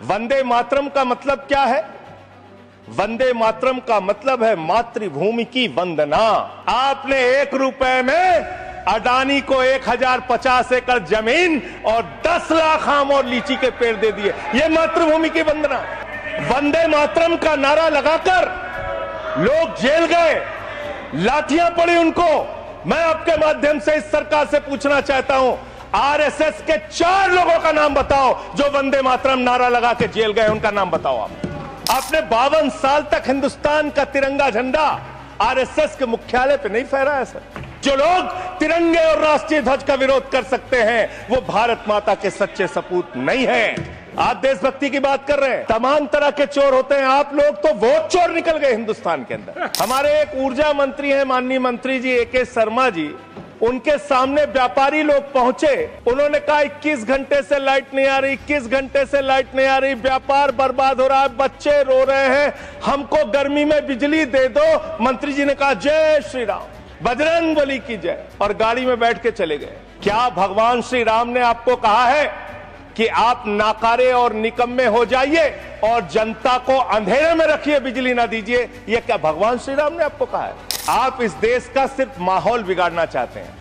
वंदे मातरम का मतलब क्या है? वंदे मातरम का मतलब है मातृभूमि की वंदना। आपने 1 रुपए में अडानी को 1050 एकड़ जमीन और 10 लाख आम और लीची के पेड़ दे दिए। यह मातृभूमि की वंदना। वंदे मातरम का नारा लगाकर लोग जेल गए, लाठियां पड़ी उनको। मैं आपके माध्यम से इस सरकार से पूछना चाहता हूं, आरएसएस के 4 लोगों का नाम बताओ जो वंदे मातरम नारा लगा के जेल गए, उनका नाम बताओ आप। आपने 52 साल तक हिंदुस्तान का तिरंगा झंडा आरएसएस के मुख्यालय पे नहीं फहराया सर। जो लोग तिरंगे और राष्ट्रीय ध्वज का विरोध कर सकते हैं वो भारत माता के सच्चे सपूत नहीं हैं। आप देशभक्ति की बात कर रहे हैं, तमाम तरह के चोर होते हैं। आप लोग तो वोट चोर निकल गए हिंदुस्तान के अंदर। हमारे एक ऊर्जा मंत्री हैं, माननीय मंत्री जी AK शर्मा जी, उनके सामने व्यापारी लोग पहुंचे। उन्होंने कहा 21 घंटे से लाइट नहीं आ रही, 21 घंटे से लाइट नहीं आ रही, व्यापार बर्बाद हो रहा है, बच्चे रो रहे हैं, हमको गर्मी में बिजली दे दो। मंत्री जी ने कहा जय श्री राम, बजरंग बली की जय, और गाड़ी में बैठ के चले गए। क्या भगवान श्री राम ने आपको कहा है कि आप नाकारे और निकम्मे हो जाइए और जनता को अंधेरे में रखिए, बिजली ना दीजिए? यह क्या भगवान श्री राम ने आपको कहा है? आप इस देश का सिर्फ माहौल बिगाड़ना चाहते हैं।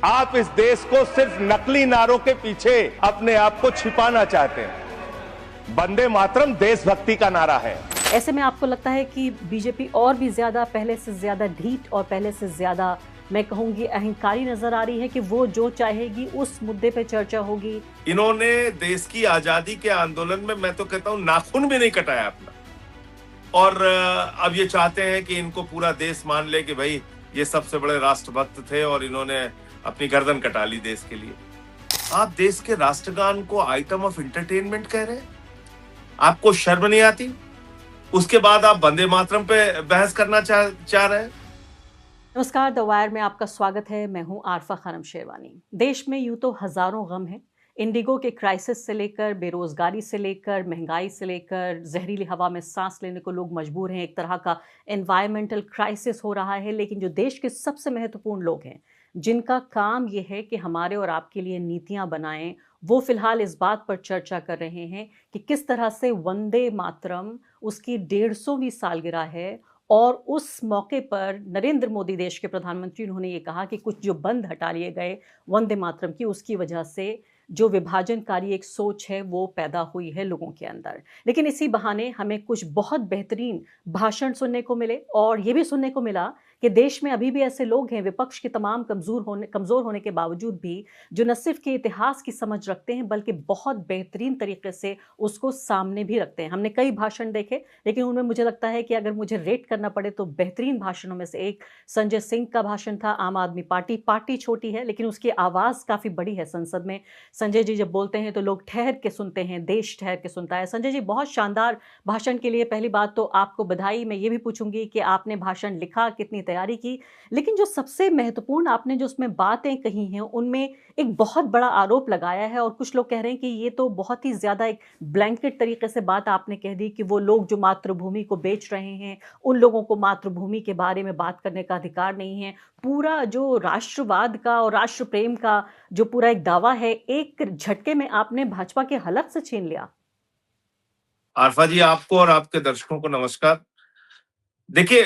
आप इस देश को सिर्फ नकली नारों के पीछे अपने आप को छिपाना चाहते हैं। वंदे मातरम देशभक्ति का नारा है। ऐसे में आपको लगता है कि बीजेपी और भी ज्यादा, पहले से ज्यादा ढीठ और पहले से ज्यादा, मैं कहूंगी, अहंकारी नजर आ रही है कि वो जो चाहेगी उस मुद्दे पे चर्चा होगी? इन्होंने देश की आजादी के आंदोलन में, मैं तो कहता हूं, नाखून भी नहीं कटाया अपना, और अब ये चाहते हैं कि इनको पूरा देश मान ले कि भाई ये सबसे बड़े राष्ट्रभक्त थे और इन्होंने अपनी गर्दन कटा ली देश के लिए। आप देश के राष्ट्रगान को आइटम ऑफ एंटरटेनमेंट कह रहे हैं? आपको शर्म नहीं आती? उसके बाद आप वंदे मातरम पे बहस करना चाह रहे हैं। नमस्कार, द वायर में आपका स्वागत है। मैं हूं आरफा खानम शेरवानी। देश में यूं तो हजारों गम हैं, इंडिगो के क्राइसिस से लेकर, बेरोजगारी से लेकर, महंगाई से लेकर, जहरीली हवा में सांस लेने को लोग मजबूर हैं, एक तरह का एनवायरमेंटल क्राइसिस हो रहा है। लेकिन जो देश के सबसे महत्वपूर्ण लोग हैं, जिनका काम ये है कि हमारे और आपके लिए नीतियां बनाएं, वो फिलहाल इस बात पर चर्चा कर रहे हैं कि किस तरह से वंदे मातरम, उसकी 150वीं सालगिरह है, और उस मौके पर नरेंद्र मोदी, देश के प्रधानमंत्री, उन्होंने ये कहा कि कुछ जो बंद हटा लिए गए वंदे मातरम की, उसकी वजह से जो विभाजनकारी एक सोच है वो पैदा हुई है लोगों के अंदर। लेकिन इसी बहाने हमें कुछ बहुत बेहतरीन भाषण सुनने को मिले, और ये भी सुनने को मिला कि देश में अभी भी ऐसे लोग हैं, विपक्ष के तमाम कमजोर होने के बावजूद भी, जो न सिर्फ के इतिहास की समझ रखते हैं बल्कि बहुत बेहतरीन तरीके से उसको सामने भी रखते हैं। हमने कई भाषण देखे, लेकिन उनमें मुझे लगता है कि अगर मुझे रेट करना पड़े तो बेहतरीन भाषणों में से एक संजय सिंह का भाषण था। आम आदमी पार्टी छोटी है लेकिन उसकी आवाज काफी बड़ी है संसद में। संजय जी जब बोलते हैं तो लोग ठहर के सुनते हैं, देश ठहर के सुनता है। संजय जी, बहुत शानदार भाषण के लिए पहली बात तो आपको बधाई। मैं ये भी पूछूंगी कि आपने भाषण लिखा, कितनी तैयारी की, लेकिन जो सबसे महत्वपूर्ण आपने जो उसमें बातें कही हैं उनमें एक बहुत बड़ा आरोप लगाया है, और कुछ लोग कह रहे हैं कि ये तो बहुत ही ज्यादा एक ब्लैंकेट तरीके से बात आपने कह दी कि वो लोग जो मातृभूमि को बेच रहे हैं, उन लोगों को मातृभूमि के बारे में बात करने का अधिकार नहीं है। पूरा जो राष्ट्रवाद का और राष्ट्र प्रेम का जो पूरा एक दावा है, एक झटके में आपने भाजपा के हलक से छीन लिया। आरफा जी, आपको और आपके दर्शकों को नमस्कार। देखिए,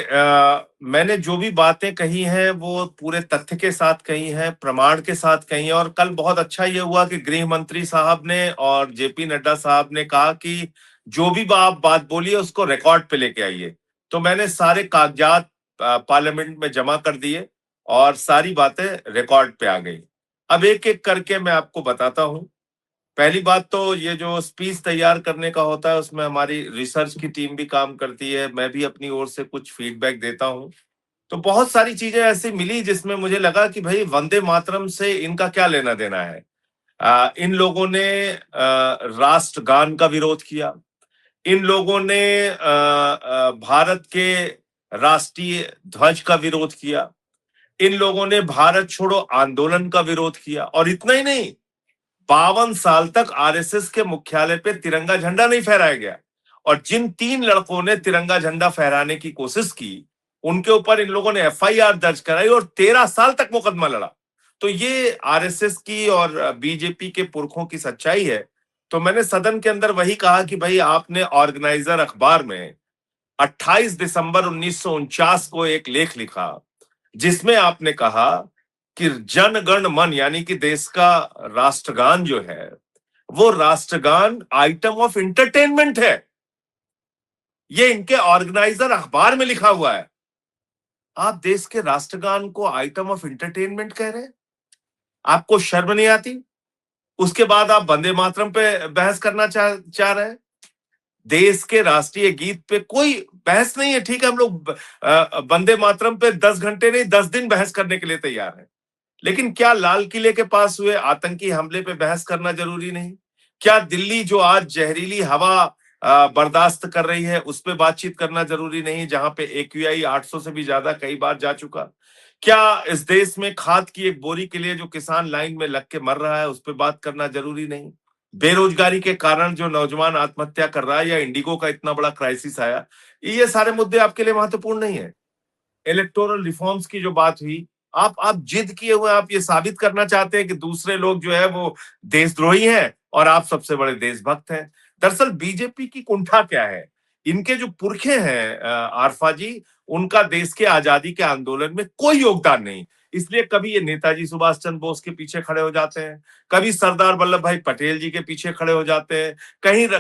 मैंने जो भी बातें कही हैं वो पूरे तथ्य के साथ कही हैं, प्रमाण के साथ कही हैं। और कल बहुत अच्छा ये हुआ कि गृह मंत्री साहब ने और JP नड्डा साहब ने कहा कि जो भी आप बात बोलिए उसको रिकॉर्ड पे लेके आइए। तो मैंने सारे कागजात पार्लियामेंट में जमा कर दिए और सारी बातें रिकॉर्ड पे आ गई। अब एक एक करके मैं आपको बताता हूं। पहली बात तो ये जो स्पीच तैयार करने का होता है उसमें हमारी रिसर्च की टीम भी काम करती है, मैं भी अपनी ओर से कुछ फीडबैक देता हूं। तो बहुत सारी चीजें ऐसी मिली जिसमें मुझे लगा कि भाई वंदे मातरम से इनका क्या लेना देना है। इन लोगों ने राष्ट्रगान का विरोध किया, इन लोगों ने भारत के राष्ट्रीय ध्वज का विरोध किया, इन लोगों ने भारत छोड़ो आंदोलन का विरोध किया, और इतना ही नहीं, 52 साल तक RSS के मुख्यालय पे तिरंगा झंडा नहीं फहराया गया। और जिन 3 लड़कों ने तिरंगा झंडा फहराने की कोशिश की उनके ऊपर इन लोगों ने FIR दर्ज कराई और 13 साल तक मुकदमा लड़ा। तो ये RSS की और BJP के पुरखों की सच्चाई है तो मैंने सदन के अंदर वही कहा कि भाई आपने ऑर्गेनाइजर अखबार में 28 दिसंबर 1949 को एक लेख लिखा जिसमें आपने कहा कि जन गण मन यानी कि देश का राष्ट्रगान जो है वो राष्ट्रगान आइटम ऑफ एंटरटेनमेंट है। ये इनके ऑर्गेनाइजर अखबार में लिखा हुआ है। आप देश के राष्ट्रगान को आइटम ऑफ एंटरटेनमेंट कह रहे हैं? आपको शर्म नहीं आती? उसके बाद आप वंदे मातरम पे बहस करना चाह रहे हैं। देश के राष्ट्रीय गीत पे कोई बहस नहीं है। ठीक है, हम लोग वंदे मातरम पे 10 घंटे नहीं 10 दिन बहस करने के लिए तैयार हैं। लेकिन क्या लाल किले के पास हुए आतंकी हमले पे बहस करना जरूरी नहीं? क्या दिल्ली जो आज जहरीली हवा बर्दाश्त कर रही है उस पे बातचीत करना जरूरी नहीं, जहां पे AQI 800 से भी ज्यादा कई बार जा चुका? क्या इस देश में खाद की एक बोरी के लिए जो किसान लाइन में लग के मर रहा है उस पे बात करना जरूरी नहीं? बेरोजगारी के कारण जो नौजवान आत्महत्या कर रहा है या इंडिगो का इतना बड़ा क्राइसिस आया, ये सारे मुद्दे आपके लिए महत्वपूर्ण नहीं है? इलेक्टोरल रिफॉर्म्स की जो बात हुई, आप जिद किए हुए आप ये साबित करना चाहते हैं कि दूसरे लोग जो है वो देशद्रोही हैं और आप सबसे बड़े देशभक्त हैं। दरअसल बीजेपी की कुंठा क्या है? इनके जो पुरखे हैं आरफा जी, उनका देश के आजादी के आंदोलन में कोई योगदान नहीं। इसलिए कभी ये नेताजी सुभाष चंद्र बोस के पीछे खड़े हो जाते हैं, कभी सरदार वल्लभ भाई पटेल जी के पीछे खड़े हो जाते हैं,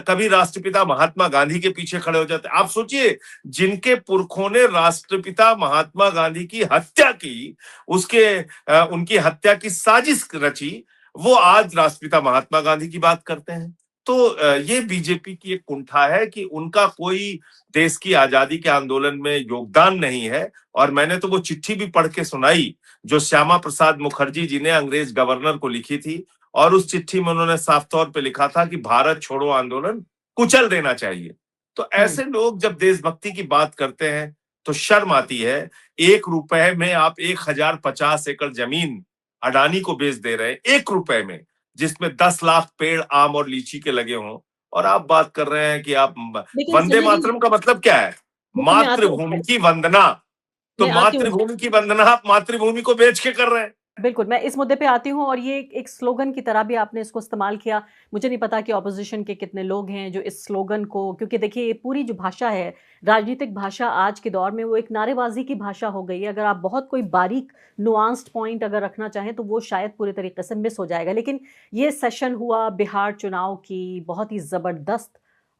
कभी राष्ट्रपिता महात्मा गांधी के पीछे खड़े हो जाते हैं। आप सोचिए, जिनके पुरखों ने राष्ट्रपिता महात्मा गांधी की हत्या की, उनकी हत्या की साजिश रची, वो आज राष्ट्रपिता महात्मा गांधी की बात करते हैं। तो ये बीजेपी की एक कुंठा है कि उनका कोई देश की आजादी के आंदोलन में योगदान नहीं है। और मैंने तो वो चिट्ठी भी पढ़ के सुनाई जो श्यामा प्रसाद मुखर्जी जी ने अंग्रेज गवर्नर को लिखी थी, और उस चिट्ठी में उन्होंने साफ तौर पे लिखा था कि भारत छोड़ो आंदोलन कुचल देना चाहिए। तो ऐसे लोग जब देशभक्ति की बात करते हैं तो शर्म आती है। 1 रुपए में आप 1050 एकड़ जमीन अडानी को बेच दे रहे हैं, 1 रुपए में, जिसमें 10 लाख पेड़ आम और लीची के लगे हों, और आप बात कर रहे हैं कि आप वंदे मातरम का मतलब क्या है? मातृभूमि की वंदना। तो मातृभूमि की वंदना आप मातृभूमि को बेच के कर रहे हैं। बिल्कुल, मैं इस मुद्दे पे आती हूँ, और ये एक स्लोगन की तरह भी आपने इसको इस्तेमाल किया। मुझे नहीं पता कि ऑपोजिशन के कितने लोग हैं जो इस स्लोगन को, क्योंकि देखिए ये पूरी जो भाषा है, राजनीतिक भाषा आज के दौर में, वो एक नारेबाजी की भाषा हो गई है। अगर आप बहुत कोई बारीक नुआंस्ड पॉइंट अगर रखना चाहें तो वो शायद पूरी तरीके से मिस हो जाएगा। लेकिन ये सेशन हुआ बिहार चुनाव की बहुत ही ज़बरदस्त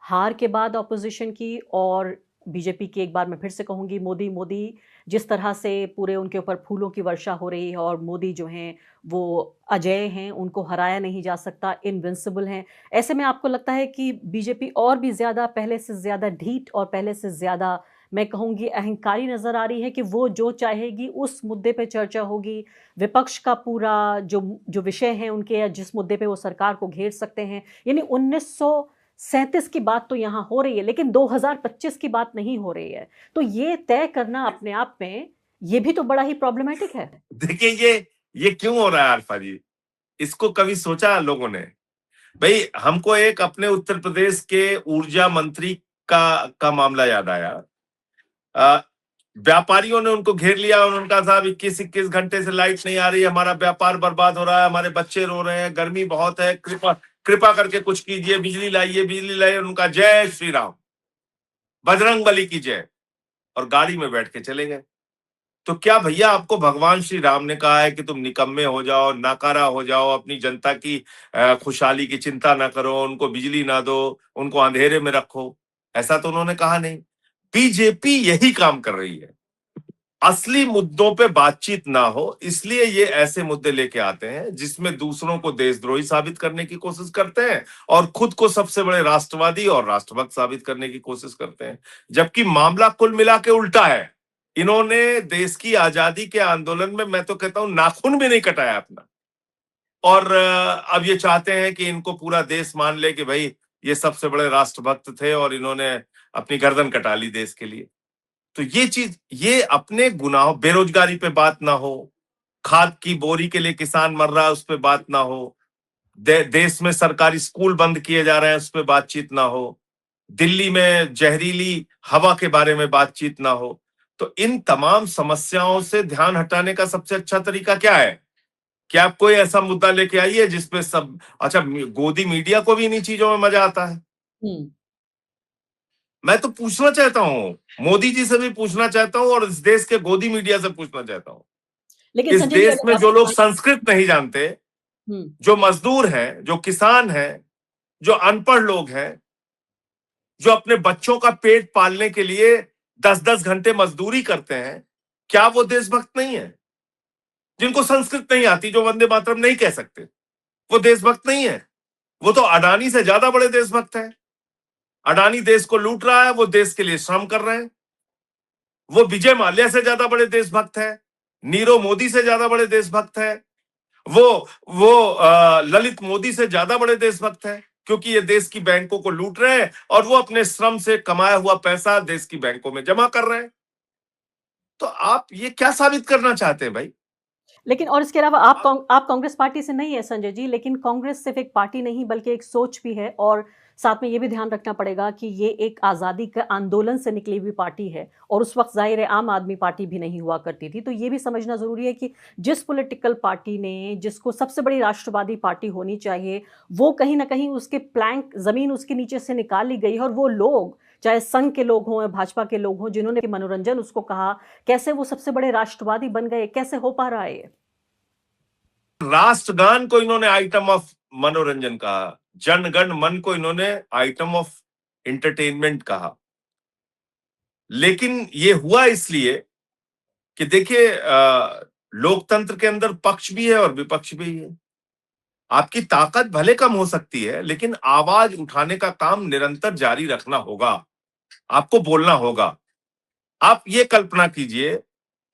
हार के बाद ऑपोजिशन की, और बीजेपी की, एक बार मैं फिर से कहूँगी, मोदी मोदी जिस तरह से पूरे उनके ऊपर फूलों की वर्षा हो रही है, और मोदी जो हैं वो अजेय हैं, उनको हराया नहीं जा सकता, इनविंसिबल हैं। ऐसे में आपको लगता है कि बीजेपी और भी ज़्यादा, पहले से ज़्यादा ढीठ और पहले से ज़्यादा, मैं कहूँगी, अहंकारी नज़र आ रही है कि वो जो चाहेगी उस मुद्दे पे चर्चा होगी, विपक्ष का पूरा जो विषय है उनके, या जिस मुद्दे पे वो सरकार को घेर सकते हैं, यानी 1937 की बात तो यहाँ हो रही है, लेकिन 2025 की बात नहीं हो रही है। तो ये तय करना अपने आप में ये भी तो बड़ा ही प्रॉब्लमेटिक है। देखिए ये क्यों हो रहा है आल्फा जी? इसको कभी सोचा लोगों ने? भाई हमको एक अपने उत्तर प्रदेश के ऊर्जा मंत्री का मामला याद आया। व्यापारियों ने उनको घेर लिया, उन्होंने कहा साहब 21 घंटे से लाइट नहीं आ रही है, हमारा व्यापार बर्बाद हो रहा है, हमारे बच्चे रो रहे हैं, गर्मी बहुत है, कृपा करके कुछ कीजिए, बिजली लाइए। उनका जय श्री राम, बजरंग बली की जय, और गाड़ी में बैठ के चले गए। तो क्या भैया आपको भगवान श्री राम ने कहा है कि तुम निकम्मे हो जाओ, नाकारा हो जाओ, अपनी जनता की खुशहाली की चिंता ना करो, उनको बिजली ना दो, उनको अंधेरे में रखो? ऐसा तो उन्होंने कहा नहीं। बीजेपी यही काम कर रही है, असली मुद्दों पे बातचीत ना हो, इसलिए ये ऐसे मुद्दे लेके आते हैं जिसमें दूसरों को देशद्रोही साबित करने की कोशिश करते हैं और खुद को सबसे बड़े राष्ट्रवादी और राष्ट्रभक्त साबित करने की कोशिश करते हैं। जबकि मामला कुल मिला के उल्टा है। इन्होंने देश की आजादी के आंदोलन में, मैं तो कहता हूं, नाखून भी नहीं कटाया अपना, और अब ये चाहते हैं कि इनको पूरा देश मान ले कि भाई ये सबसे बड़े राष्ट्रभक्त थे और इन्होंने अपनी गर्दन कटा ली देश के लिए। तो ये चीज, ये अपने गुनाहों, बेरोजगारी पे बात ना हो, खाद की बोरी के लिए किसान मर रहा है उस पे बात ना हो, देश में सरकारी स्कूल बंद किए जा रहे हैं उस पे बातचीत ना हो, दिल्ली में जहरीली हवा के बारे में बातचीत ना हो। तो इन तमाम समस्याओं से ध्यान हटाने का सबसे अच्छा तरीका क्या है? क्या आप कोई ऐसा मुद्दा लेके आइए जिसपे सब, अच्छा गोदी मीडिया को भी इन्हीं चीजों में मजा आता है। मैं तो पूछना चाहता हूं, मोदी जी से भी पूछना चाहता हूं और इस देश के गोदी मीडिया से पूछना चाहता हूं, लेकिन इस संजय जी, देश अगर में आप जो लोग संस्कृत नहीं जानते, जो मजदूर हैं, जो किसान हैं, जो अनपढ़ लोग हैं, जो अपने बच्चों का पेट पालने के लिए 10-10 घंटे मजदूरी करते हैं, क्या वो देशभक्त नहीं है? जिनको संस्कृत नहीं आती, जो वंदे मातरम नहीं कह सकते, वो देशभक्त नहीं है? वो तो अडानी से ज्यादा बड़े देशभक्त हैं। अडानी देश को लूट रहा है, वो देश के लिए श्रम कर रहे हैं। वो विजय माल्या से ज्यादा बड़े देशभक्त है, नीरव मोदी से ज्यादा बड़े देशभक्त है, वो ललित मोदी से ज्यादा बड़े देशभक्त है, क्योंकि ये देश की बैंकों को लूट रहे हैं और वो अपने श्रम से कमाया हुआ पैसा देश की बैंकों में जमा कर रहे हैं। तो आप ये क्या साबित करना चाहते हैं भाई? लेकिन और इसके अलावा आप कांग्रेस पार्टी से नहीं है संजय जी, लेकिन कांग्रेस सिर्फ एक पार्टी नहीं बल्कि एक सोच भी है, और साथ में ये भी ध्यान रखना पड़ेगा कि ये एक आज़ादी के आंदोलन से निकली हुई पार्टी है, और उस वक्त जाहिर है आम आदमी पार्टी भी नहीं हुआ करती थी। तो ये भी समझना जरूरी है कि जिस पॉलिटिकल पार्टी ने, जिसको सबसे बड़ी राष्ट्रवादी पार्टी होनी चाहिए, वो कहीं ना कहीं उसके प्लैंक जमीन उसके नीचे से निकाल ली गई है, और वो लोग चाहे संघ के लोग हों या भाजपा के लोग हों जिन्होंने मनोरंजन उसको कहा, कैसे वो सबसे बड़े राष्ट्रवादी बन गए? कैसे हो पा रहा है ये? राष्ट्रगान को इन्होंने आइटम ऑफ मनोरंजन कहा, जनगण मन को इन्होंने आइटम ऑफ एंटरटेनमेंट कहा। लेकिन ये हुआ इसलिए कि देखिए, लोकतंत्र के अंदर पक्ष भी है और विपक्ष भी है। आपकी ताकत भले कम हो सकती है, लेकिन आवाज उठाने का काम निरंतर जारी रखना होगा, आपको बोलना होगा। आप ये कल्पना कीजिए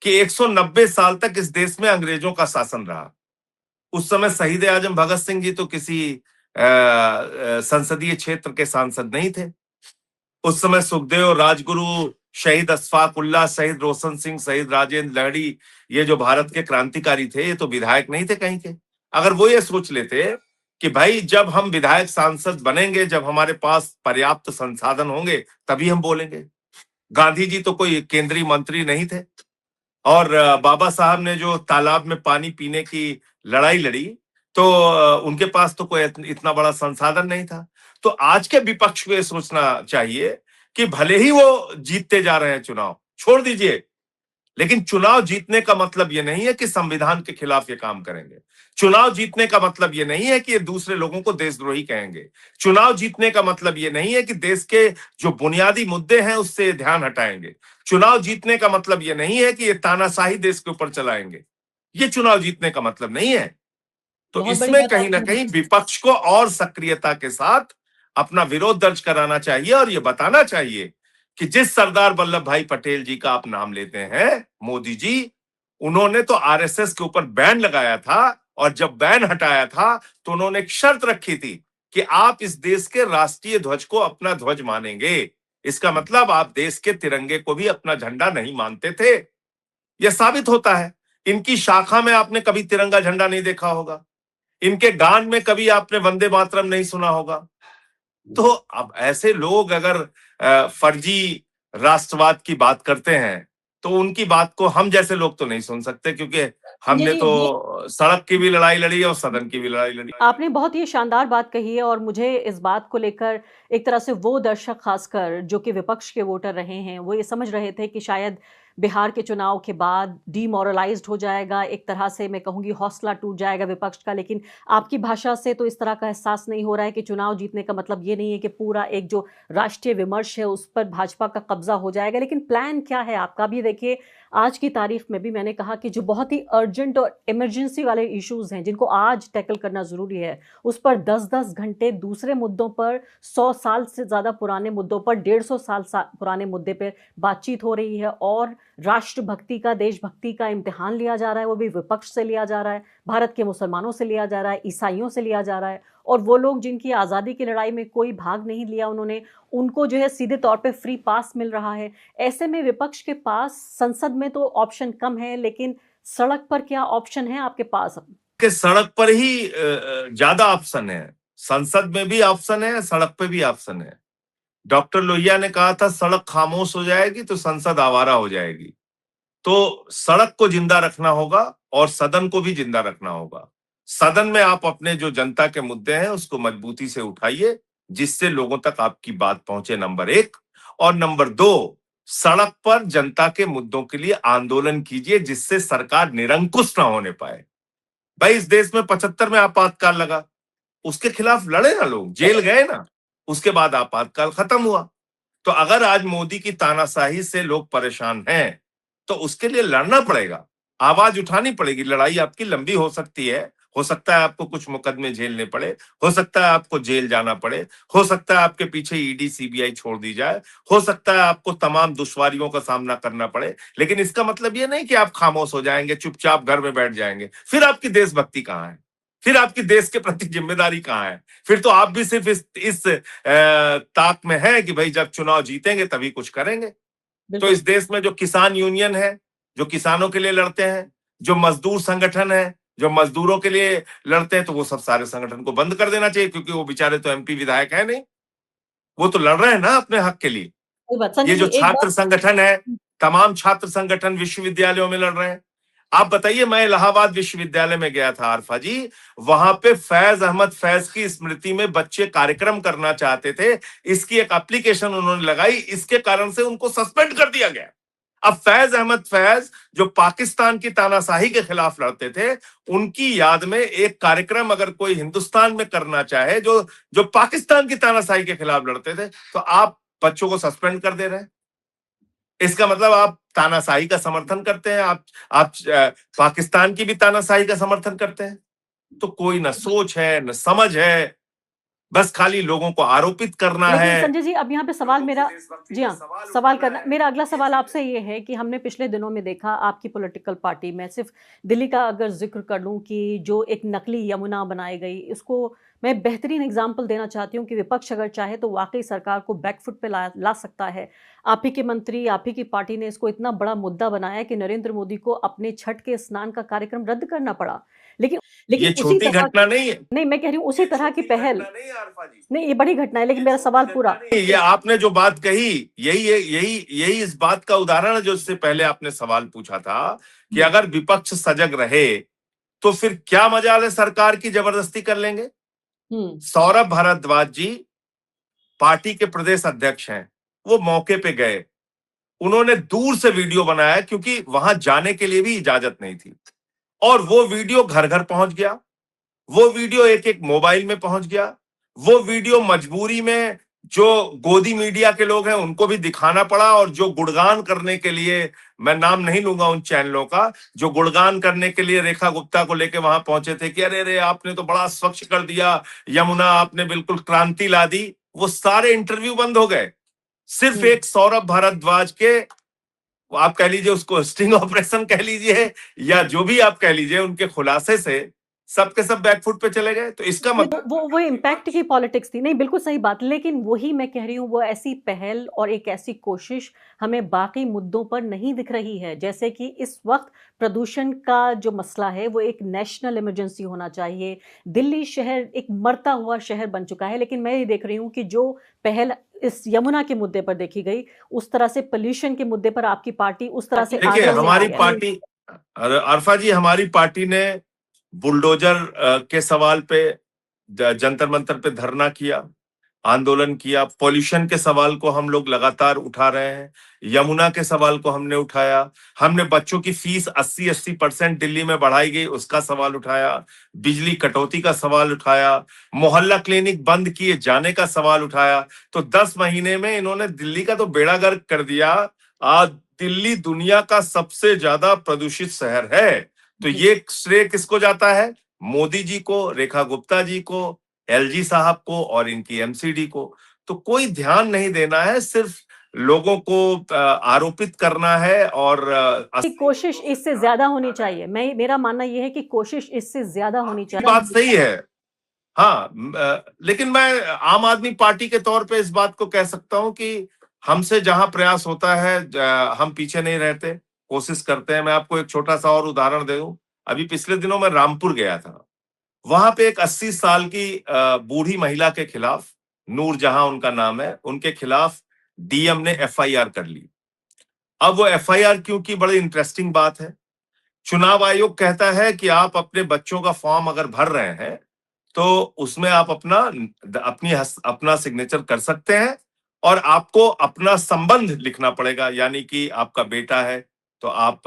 कि 190 साल तक इस देश में अंग्रेजों का शासन रहा। उस समय शहीद आजम भगत सिंह जी तो किसी संसदीय क्षेत्र के सांसद नहीं थे। उस समय सुखदेव, राजगुरु, शहीद अशफाक उल्लाह, शहीद रोशन सिंह, शहीद राजेंद्र लहड़ी, ये जो भारत के क्रांतिकारी थे, ये तो विधायक नहीं थे कहीं के। अगर वो ये सोच लेते कि भाई जब हम विधायक सांसद बनेंगे, जब हमारे पास पर्याप्त संसाधन होंगे, तभी हम बोलेंगे। गांधी जी तो कोई केंद्रीय मंत्री नहीं थे, और बाबा साहब ने जो तालाब में पानी पीने की लड़ाई लड़ी, तो उनके पास तो कोई इतना बड़ा संसाधन नहीं था। तो आज के विपक्ष को ये सोचना चाहिए कि भले ही वो जीतते जा रहे हैं चुनाव, छोड़ दीजिए, लेकिन चुनाव जीतने का मतलब ये नहीं है कि संविधान के खिलाफ ये काम करेंगे। चुनाव जीतने का मतलब ये नहीं है कि ये दूसरे लोगों को देशद्रोही कहेंगे। चुनाव जीतने का मतलब ये नहीं है कि देश के जो बुनियादी मुद्दे हैं उससे ध्यान हटाएंगे। चुनाव जीतने का मतलब ये नहीं है कि ये तानाशाही देश के ऊपर चलाएंगे। ये चुनाव जीतने का मतलब नहीं है। तो बहुत बड़ी इसमें बात कहीं ना आपने कहीं विपक्ष को और सक्रियता के साथ अपना विरोध दर्ज कराना चाहिए और ये बताना चाहिए कि जिस सरदार वल्लभ भाई पटेल जी का आप नाम लेते हैं, मोदी जी, उन्होंने तो आरएसएस के ऊपर बैन लगाया था, और जब बैन हटाया था तो उन्होंने एक शर्त रखी थी कि आप इस देश के राष्ट्रीय ध्वज को अपना ध्वज मानेंगे। इसका मतलब आप देश के तिरंगे को भी अपना झंडा नहीं मानते थे। यह साबित होता है। इनकी शाखा में आपने कभी तिरंगा झंडा नहीं देखा होगा, इनके गान में कभी आपने वंदे मातरम नहीं सुना होगा। तो अब ऐसे लोग अगर फर्जी राष्ट्रवाद की बात करते हैं, तो उनकी बात को हम जैसे लोग तो नहीं सुन सकते, क्योंकि संजय हमने जी, तो सड़क की भी लड़ाई लड़ी और सदन की भी लड़ाई लड़ी। आपने बहुत ही शानदार बात कही है, और मुझे इस बात को लेकर एक तरह से वो दर्शक खासकर जो कि विपक्ष के वोटर रहे हैं, वो ये समझ रहे थे कि शायद बिहार के चुनाव के बाद डीमोरलाइज्ड हो जाएगा, एक तरह से मैं कहूंगी हौसला टूट जाएगा विपक्ष का। लेकिन आपकी भाषा से तो इस तरह का एहसास नहीं हो रहा है कि चुनाव जीतने का मतलब ये नहीं है कि पूरा एक जो राष्ट्रीय विमर्श है उस पर भाजपा का कब्जा हो जाएगा। लेकिन प्लान क्या है आपका? भी देखिए, आज की तारीख में भी मैंने कहा कि जो बहुत ही अर्जेंट और इमरजेंसी वाले इश्यूज हैं जिनको आज टैकल करना जरूरी है, उस पर 10-10 घंटे, दूसरे मुद्दों पर 100 साल से ज्यादा पुराने मुद्दों पर, 150 साल पुराने मुद्दे पर बातचीत हो रही है, और राष्ट्रभक्ति का, देशभक्ति का इम्तिहान लिया जा रहा है। वो भी विपक्ष से लिया जा रहा है, भारत के मुसलमानों से लिया जा रहा है, ईसाइयों से लिया जा रहा है, और वो लोग जिनकी आज़ादी की लड़ाई में कोई भाग नहीं लिया उन्होंने, उनको जो है सीधे तौर पे फ्री पास मिल रहा है। ऐसे में विपक्ष के पास संसद में तो ऑप्शन कम है, लेकिन सड़क पर क्या ऑप्शन है आपके पास? कि सड़क पर ही ज्यादा ऑप्शन है। संसद में भी ऑप्शन है, सड़क पे भी ऑप्शन है। डॉक्टर लोहिया ने कहा था सड़क खामोश हो जाएगी तो संसद आवारा हो जाएगी। तो सड़क को जिंदा रखना होगा और सदन को भी जिंदा रखना होगा। सदन में आप अपने जो जनता के मुद्दे हैं उसको मजबूती से उठाइए, जिससे लोगों तक आपकी बात पहुंचे, नंबर 1। और नंबर 2, सड़क पर जनता के मुद्दों के लिए आंदोलन कीजिए, जिससे सरकार निरंकुश ना होने पाए। भाई, इस देश में 75 में आपातकाल लगा, उसके खिलाफ लड़े ना लोग, जेल गए ना, उसके बाद आपातकाल खत्म हुआ। तो अगर आज मोदी की तानाशाही से लोग परेशान हैं, तो उसके लिए लड़ना पड़ेगा, आवाज उठानी पड़ेगी। लड़ाई आपकी लंबी हो सकती है, हो सकता है आपको कुछ मुकदमे झेलने पड़े, हो सकता है आपको जेल जाना पड़े, हो सकता है आपके पीछे ईडी सीबीआई छोड़ दी जाए, हो सकता है आपको तमाम दुश्वारियों का सामना करना पड़े, लेकिन इसका मतलब ये नहीं कि आप खामोश हो जाएंगे, चुपचाप घर में बैठ जाएंगे। फिर आपकी देशभक्ति कहां है? फिर आपकी देश के प्रति जिम्मेदारी कहां है? फिर तो आप भी सिर्फ इस ताक में है कि भाई जब चुनाव जीतेंगे तभी कुछ करेंगे। तो इस देश में जो किसान यूनियन है, जो किसानों के लिए लड़ते हैं, जो मजदूर संगठन है, जो मजदूरों के लिए लड़ते हैं, तो वो सब सारे संगठन को बंद कर देना चाहिए, क्योंकि वो बेचारे तो एमपी विधायक है नहीं, वो तो लड़ रहे हैं ना अपने हक के लिए। सही बात। संजय ये जो जी, एक छात्र बात संगठन है, तमाम छात्र संगठन विश्वविद्यालयों में लड़ रहे हैं। आप बताइए, मैं इलाहाबाद विश्वविद्यालय में गया था आरफा जी, वहां पे फैज अहमद फैज की स्मृति में बच्चे कार्यक्रम करना चाहते थे, इसकी एक एप्लीकेशन उन्होंने लगाई, इसके कारण से उनको सस्पेंड कर दिया गया। अब फैज अहमद फैज जो पाकिस्तान की तानाशाही के खिलाफ लड़ते थे, उनकी याद में एक कार्यक्रम अगर कोई हिंदुस्तान में करना चाहे जो जो पाकिस्तान की तानाशाही के खिलाफ लड़ते थे, तो आप बच्चों को सस्पेंड कर दे रहे हैं। इसका मतलब आप तानाशाही का समर्थन करते हैं, आप पाकिस्तान की भी तानाशाही का समर्थन करते हैं। तो कोई न सोच है, न समझ है, बस खाली लोगों को आरोपित करना लेकिन है। संजय जी, अब यहाँ पे सवाल मेरा, जी हाँ, सवाल करना, मेरा अगला सवाल आपसे ये है कि हमने पिछले दिनों में देखा आपकी पॉलिटिकल पार्टी में, सिर्फ दिल्ली का अगर जिक्र कर लूँ, कि जो एक नकली यमुना बनाई गई, इसको मैं बेहतरीन एग्जाम्पल देना चाहती हूँ कि विपक्ष अगर चाहे तो वाकई सरकार को बैकफुट पे ला सकता है। आप ही के मंत्री, आप ही की पार्टी ने इसको इतना बड़ा मुद्दा बनाया कि नरेंद्र मोदी को अपने छठ के स्नान का कार्यक्रम रद्द करना पड़ा। लेकिन ये उसी छोटी तरह, घटना नहीं है, नहीं मैं कह रही हूँ उसी तरह की पहल, नहीं ये बड़ी घटना है, लेकिन मेरा सवाल पूरा, ये आपने जो बात कही, यही इस बात का उदाहरण है, जो इससे पहले आपने सवाल पूछा था कि अगर विपक्ष सजग रहे तो फिर क्या मजाल है सरकार की जबरदस्ती कर लेंगे। सौरभ भारद्वाज जी पार्टी के प्रदेश अध्यक्ष हैं, वो मौके पे गए, उन्होंने दूर से वीडियो बनाया, क्योंकि वहां जाने के लिए भी इजाजत नहीं थी, और वो वीडियो घर घर पहुंच गया, वो वीडियो एक एक मोबाइल में पहुंच गया, वो वीडियो मजबूरी में जो गोदी मीडिया के लोग हैं उनको भी दिखाना पड़ा, और जो गुणगान करने के लिए, मैं नाम नहीं लूंगा उन चैनलों का, जो गुणगान करने के लिए रेखा गुप्ता को लेके वहां पहुंचे थे कि अरे रे आपने तो बड़ा स्वच्छ कर दिया यमुना, आपने बिल्कुल क्रांति ला दी, वो सारे इंटरव्यू बंद हो गए। सिर्फ एक सौरभ भारद्वाज के, आप कह लीजिए उसको स्टिंग ऑपरेशन कह लीजिए या जो भी आप कह लीजिए, उनके खुलासे से सबके सब बैकफुट पे चले गए। तो इसका मतलब वो इम्पैक्ट की पॉलिटिक्स थी, नहीं बिल्कुल सही बात, लेकिन वही मैं कह रही हूँ, वो ऐसी पहल और एक ऐसी कोशिश हमें बाकी मुद्दों पर नहीं दिख रही है। जैसे कि इस वक्त प्रदूषण का जो मसला है वो एक नेशनल इमरजेंसी होना चाहिए। दिल्ली शहर एक मरता हुआ शहर बन चुका है, लेकिन मैं ये देख रही हूँ कि जो पहल इस यमुना के मुद्दे पर देखी गई, उस तरह से पोल्यूशन के मुद्दे पर आपकी पार्टी उस तरह से देखिए, हमारी पार्टी, आरफा जी, हमारी पार्टी ने बुलडोजर के सवाल पे जंतर मंतर पे धरना किया, आंदोलन किया, पॉल्यूशन के सवाल को हम लोग लगातार उठा रहे हैं, यमुना के सवाल को हमने उठाया, हमने बच्चों की फीस 80% दिल्ली में बढ़ाई गई उसका सवाल उठाया, बिजली कटौती का सवाल उठाया, मोहल्ला क्लिनिक बंद किए जाने का सवाल उठाया। तो 10 महीने में इन्होंने दिल्ली का तो बेड़ा गर्क कर दिया। आज दिल्ली दुनिया का सबसे ज्यादा प्रदूषित शहर है। तो ये श्रेय किसको जाता है? मोदी जी को, रेखा गुप्ता जी को, एलजी साहब को और इनकी एमसीडी को। तो कोई ध्यान नहीं देना है, सिर्फ लोगों को आरोपित करना है, और कोशिश इससे ज्यादा होनी चाहिए। मेरा मानना यह है कि कोशिश इससे ज्यादा होनी चाहिए। बात सही है, हाँ, लेकिन मैं आम आदमी पार्टी के तौर पे इस बात को कह सकता हूं कि हमसे जहां प्रयास होता है हम पीछे नहीं रहते, कोशिश करते हैं। मैं आपको एक छोटा सा और उदाहरण दे दूं। अभी पिछले दिनों मैं रामपुर गया था, वहां पे एक 80 साल की बूढ़ी महिला के खिलाफ, नूर जहां उनका नाम है, उनके खिलाफ डीएम ने एफआईआर कर ली। अब वो एफआईआर क्यों की, बड़ी इंटरेस्टिंग बात है। चुनाव आयोग कहता है कि आप अपने बच्चों का फॉर्म अगर भर रहे हैं तो उसमें आप अपना सिग्नेचर कर सकते हैं और आपको अपना संबंध लिखना पड़ेगा, यानी कि आपका बेटा है तो आप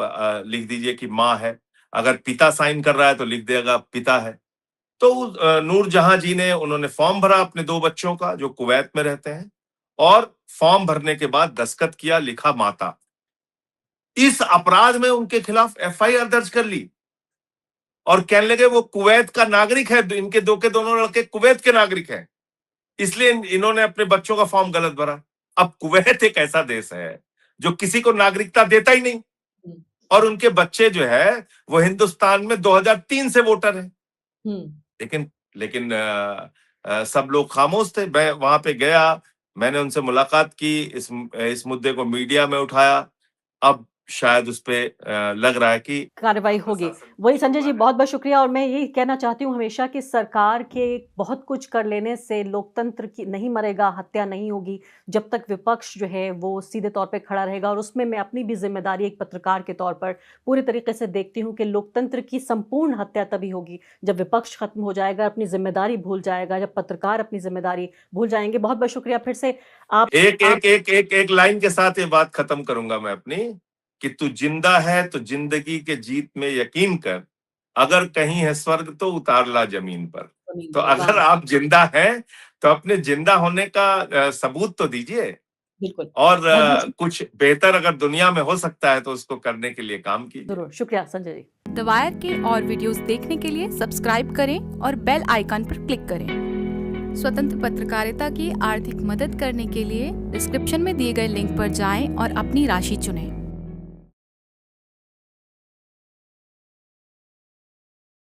लिख दीजिए कि माँ है, अगर पिता साइन कर रहा है तो लिख देगा पिता है। तो नूरजहां जी ने उन्होंने फॉर्म भरा अपने 2 बच्चों का जो कुवैत में रहते हैं, और फॉर्म भरने के बाद दस्तखत किया, लिखा माता। इस अपराध में उनके खिलाफ एफआईआर दर्ज कर ली और कहने लगे वो कुवैत का नागरिक है, इनके दोनों लड़के कुवैत के नागरिक हैं, इसलिए इन्होंने अपने बच्चों का फॉर्म गलत भरा। अब कुवैत एक ऐसा देश है जो किसी को नागरिकता देता ही नहीं, और उनके बच्चे जो है वो हिंदुस्तान में 2003 से वोटर हैं। लेकिन सब लोग खामोश थे। मैं वहां पे गया, मैंने उनसे मुलाकात की, इस मुद्दे को मीडिया में उठाया। अब शायद उस पे लग रहा है कि कार्रवाई होगी। वही संजय जी, बहुत बहुत शुक्रिया। और मैं ये कहना चाहती हूँ हमेशा कि सरकार के बहुत कुछ कर लेने से लोकतंत्र की नहीं मरेगा, हत्या नहीं होगी, जब तक विपक्ष जो है वो सीधे तौर पे खड़ा रहेगा। और उसमें मैं अपनी भी जिम्मेदारी एक पत्रकार के तौर पर पूरी तरीके से देखती हूँ कि लोकतंत्र की संपूर्ण हत्या तभी होगी जब विपक्ष खत्म हो जाएगा, अपनी जिम्मेदारी भूल जाएगा, जब पत्रकार अपनी जिम्मेदारी भूल जाएंगे। बहुत बहुत शुक्रिया फिर से। आप एक लाइन के साथ ये बात खत्म करूंगा मैं अपनी, कि तू जिंदा है तो जिंदगी के जीत में यकीन कर, अगर कहीं है स्वर्ग तो उतार ला जमीन पर। तो अगर आप जिंदा हैं तो अपने जिंदा होने का सबूत तो दीजिए, बिल्कुल, और कुछ बेहतर अगर दुनिया में हो सकता है तो उसको करने के लिए काम कीजिए। जरूर। शुक्रिया संजय जी। द वायर के और वीडियोस देखने के लिए सब्सक्राइब करें और बेल आइकन पर क्लिक करें। स्वतंत्र पत्रकारिता की आर्थिक मदद करने के लिए डिस्क्रिप्शन में दिए गए लिंक पर जाएं और अपनी राशि चुनें।